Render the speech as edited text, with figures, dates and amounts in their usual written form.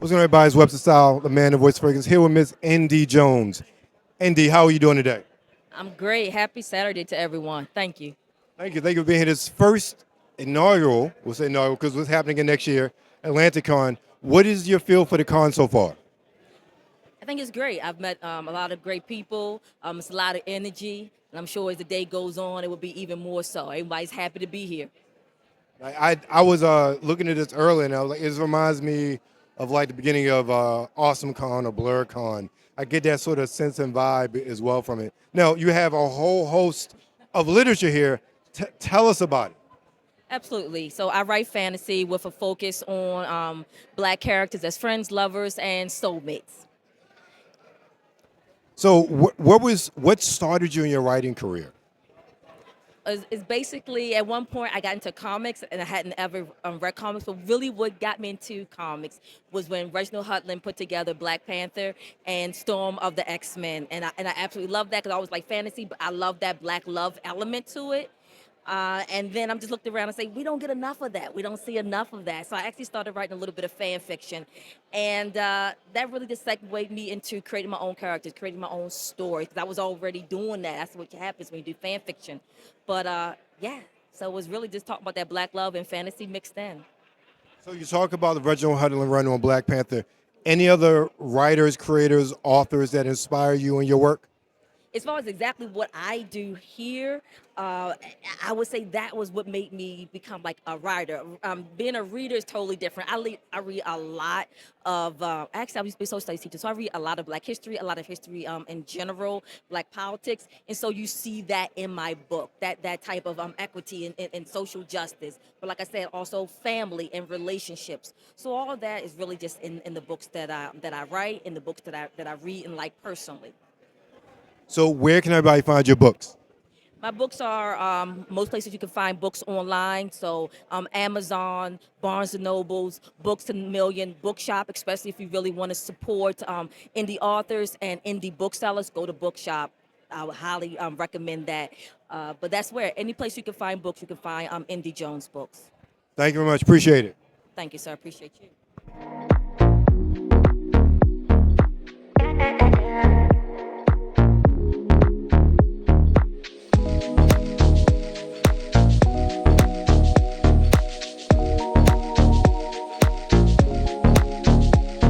What's going on, everybody's Webster Style, the man of voice fragrance, here with Miss N.D. Jones. N.D., how are you doing today? I'm great. Happy Saturday to everyone. Thank you. Thank you. Thank you for being here. This first inaugural, we'll say inaugural because what's happening in next year, AtlanticCon. What is your feel for the con so far? I think it's great. I've met a lot of great people. It's a lot of energy, and I'm sure as the day goes on, it will be even more so. Everybody's happy to be here. I was looking at this earlier, and I was like, it reminds me of like the beginning of Awesome Con or Blur Con. I get that sort of sense and vibe as well from it. Now, you have a whole host of literature here. Tell us about it. Absolutely. So I write fantasy with a focus on black characters as friends, lovers, and soulmates. So, what started you in your writing career? Is basically at one point I got into comics and I hadn't ever read comics, but really what got me into comics was when Reginald Hudlin put together Black Panther and Storm of the X-Men, and I absolutely love that because I always like fantasy, but I love that black love element to it. And then I'm just looked around and say, we don't get enough of that. We don't see enough of that. So I actually started writing a little bit of fan fiction. And that really just segued me into creating my own characters, creating my own story. Because I was already doing that. That's what happens when you do fan fiction. But yeah, so it was really just talking about that black love and fantasy mixed in. So you talk about the Reginald Hudlin run on Black Panther. Any other writers, creators, authors that inspire you in your work? As far as exactly what I do here, uh, I would say that was what made me become like a writer. Being a reader is totally different. I read a lot of, actually, I used to be a social studies teacher, so I read a lot of black history, a lot of history in general, black politics. And so you see that in my book, that type of equity and social justice. But like I said, also family and relationships. So all of that is really just in the books that I write, in the books that I read and like personally. So where can everybody find your books? My books are most places you can find books online. So Amazon, Barnes and Nobles, Books a Million, Bookshop, especially if you really want to support indie authors and indie booksellers, go to Bookshop. I would highly recommend that. But that's where any place you can find books, you can find Indie Jones books. Thank you very much. Appreciate it. Thank you, sir. Appreciate you.